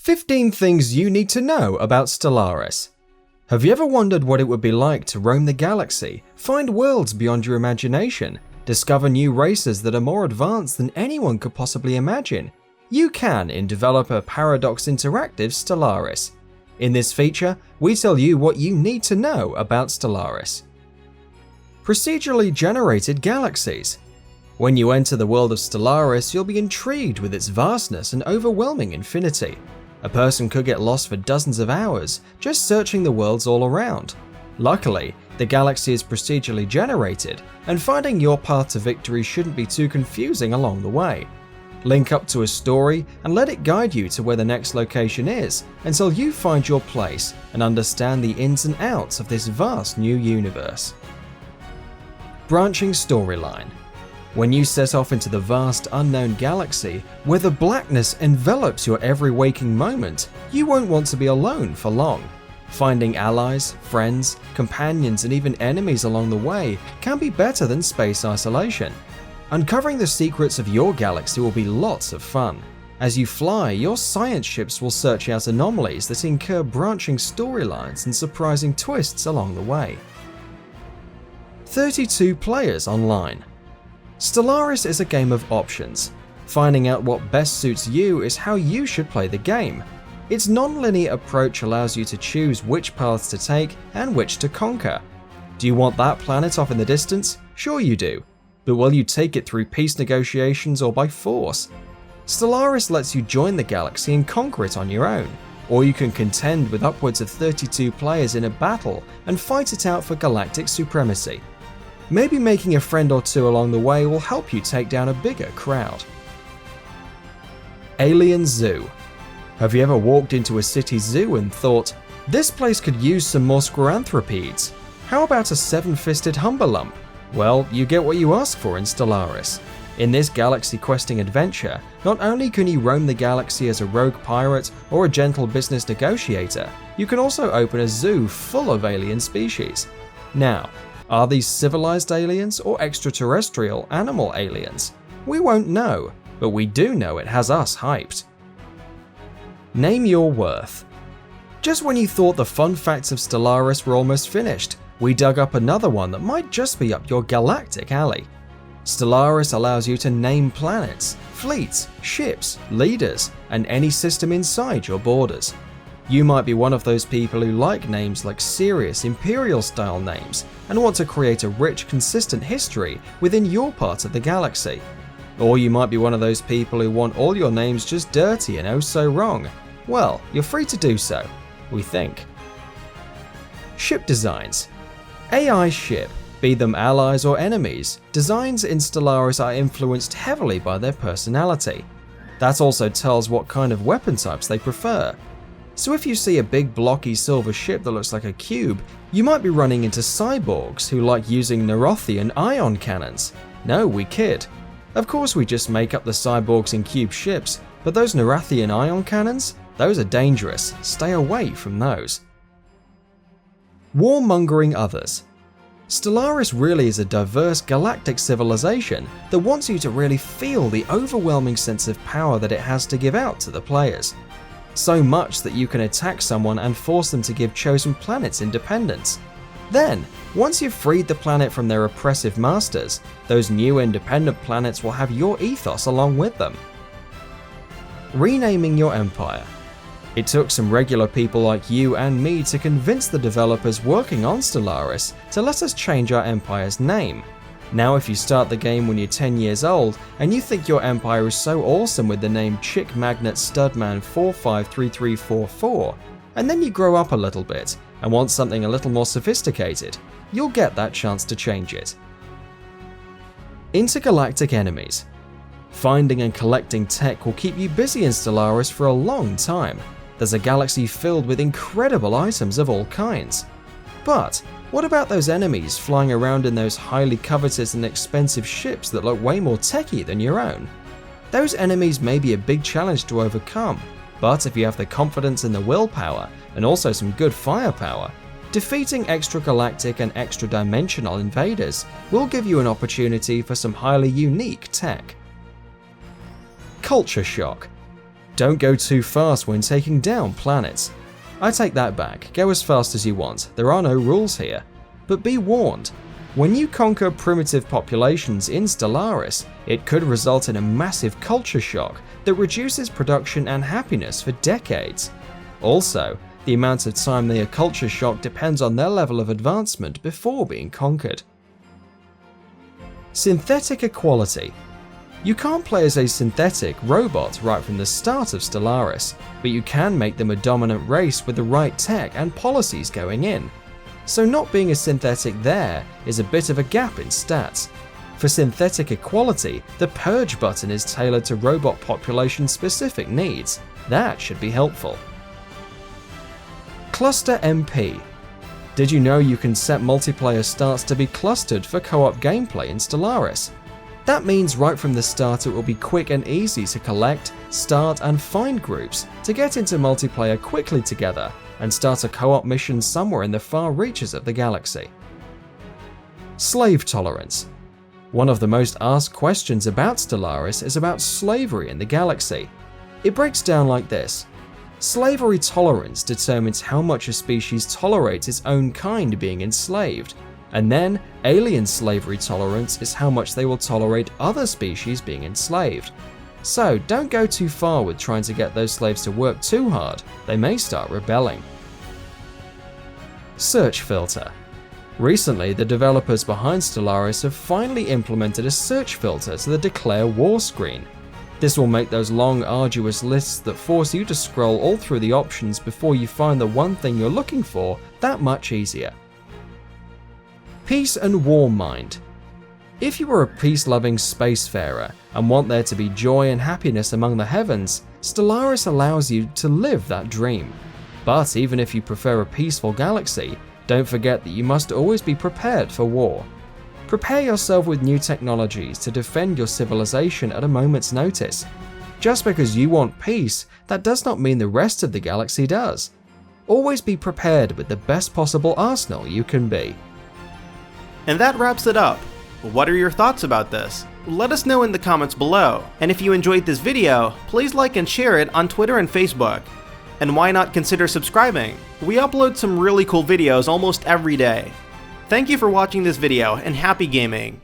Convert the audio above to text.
15 things you need to know about Stellaris. Have you ever wondered what it would be like to roam the galaxy, find worlds beyond your imagination, discover new races that are more advanced than anyone could possibly imagine? You can in developer Paradox Interactive Stellaris. In this feature, we tell you what you need to know about Stellaris. Procedurally generated galaxies. When you enter the world of Stellaris, you'll be intrigued with its vastness and overwhelming infinity. A person could get lost for dozens of hours just searching the worlds all around. Luckily, the galaxy is procedurally generated, and finding your path to victory shouldn't be too confusing along the way. Link up to a story and let it guide you to where the next location is until you find your place and understand the ins and outs of this vast new universe. Branching storyline. When you set off into the vast unknown galaxy, where the blackness envelops your every waking moment, you won't want to be alone for long. Finding allies, friends, companions, and even enemies along the way can be better than space isolation. Uncovering the secrets of your galaxy will be lots of fun. As you fly, your science ships will search out anomalies that incur branching storylines and surprising twists along the way. 32 players online. Stellaris is a game of options. Finding out what best suits you is how you should play the game. Its non-linear approach allows you to choose which paths to take and which to conquer. Do you want that planet off in the distance? Sure you do. But will you take it through peace negotiations or by force? Stellaris lets you join the galaxy and conquer it on your own, or you can contend with upwards of 32 players in a battle and fight it out for galactic supremacy. Maybe making a friend or two along the way will help you take down a bigger crowd. Alien Zoo. Have you ever walked into a city zoo and thought, this place could use some more Squaranthropedes? How about a seven-fisted Humberlump? Well, you get what you ask for in Stellaris. In this galaxy questing adventure, not only can you roam the galaxy as a rogue pirate or a gentle business negotiator, you can also open a zoo full of alien species. Now, are these civilized aliens or extraterrestrial animal aliens? We won't know, but we do know it has us hyped. Name your worth. Just when you thought the fun facts of Stellaris were almost finished, we dug up another one that might just be up your galactic alley. Stellaris allows you to name planets, fleets, ships, leaders, and any system inside your borders. You might be one of those people who like names like serious Imperial-style names and want to create a rich, consistent history within your part of the galaxy. Or you might be one of those people who want all your names just dirty and oh so wrong. Well, you're free to do so, we think. Ship designs. AI ship, be them allies or enemies, designs in Stellaris are influenced heavily by their personality. That also tells what kind of weapon types they prefer. So if you see a big blocky silver ship that looks like a cube, you might be running into cyborgs who like using Nerathian ion cannons. No, we kid. Of course we just make up the cyborgs in cube ships, but those Nerathian ion cannons? Those are dangerous, stay away from those. Warmongering others. Stellaris really is a diverse galactic civilization that wants you to really feel the overwhelming sense of power that it has to give out to the players. So much that you can attack someone and force them to give chosen planets independence. Then, once you've freed the planet from their oppressive masters, those new independent planets will have your ethos along with them. Renaming your empire. It took some regular people like you and me to convince the developers working on Stellaris to let us change our empire's name. Now if you start the game when you're 10 years old and you think your empire is so awesome with the name Chick Magnet Studman 453344, and then you grow up a little bit and want something a little more sophisticated, you'll get that chance to change it. Intergalactic enemies. Finding and collecting tech will keep you busy in Stellaris for a long time. There's a galaxy filled with incredible items of all kinds. But what about those enemies flying around in those highly coveted and expensive ships that look way more techy than your own? Those enemies may be a big challenge to overcome, but if you have the confidence and the willpower, and also some good firepower, defeating extragalactic and extra-dimensional invaders will give you an opportunity for some highly unique tech. Culture shock. Don't go too fast when taking down planets. I take that back, go as fast as you want, there are no rules here. But be warned, when you conquer primitive populations in Stellaris, it could result in a massive culture shock that reduces production and happiness for decades. Also, the amount of time near culture shock depends on their level of advancement before being conquered. Synthetic equality. You can't play as a synthetic robot right from the start of Stellaris, but you can make them a dominant race with the right tech and policies going in. So not being a synthetic there is a bit of a gap in stats. For synthetic equality, the purge button is tailored to robot population specific needs. That should be helpful. Cluster MP. Did you know you can set multiplayer starts to be clustered for co-op gameplay in Stellaris? That means right from the start it will be quick and easy to collect, start and find groups to get into multiplayer quickly together and start a co-op mission somewhere in the far reaches of the galaxy. Slave tolerance. One of the most asked questions about Stellaris is about slavery in the galaxy. It breaks down like this. Slavery tolerance determines how much a species tolerates its own kind being enslaved, and then alien slavery tolerance is how much they will tolerate other species being enslaved. So don't go too far with trying to get those slaves to work too hard, they may start rebelling. Search filter. Recently, the developers behind Stellaris have finally implemented a search filter to the Declare War screen. This will make those long, arduous lists that force you to scroll all through the options before you find the one thing you're looking for that much easier. Peace and War Mind. If you are a peace-loving spacefarer and want there to be joy and happiness among the heavens, Stellaris allows you to live that dream. But even if you prefer a peaceful galaxy, don't forget that you must always be prepared for war. Prepare yourself with new technologies to defend your civilization at a moment's notice. Just because you want peace, that does not mean the rest of the galaxy does. Always be prepared with the best possible arsenal you can be. And that wraps it up. What are your thoughts about this? Let us know in the comments below. And if you enjoyed this video, please like and share it on Twitter and Facebook. And why not consider subscribing? We upload some really cool videos almost every day. Thank you for watching this video and happy gaming!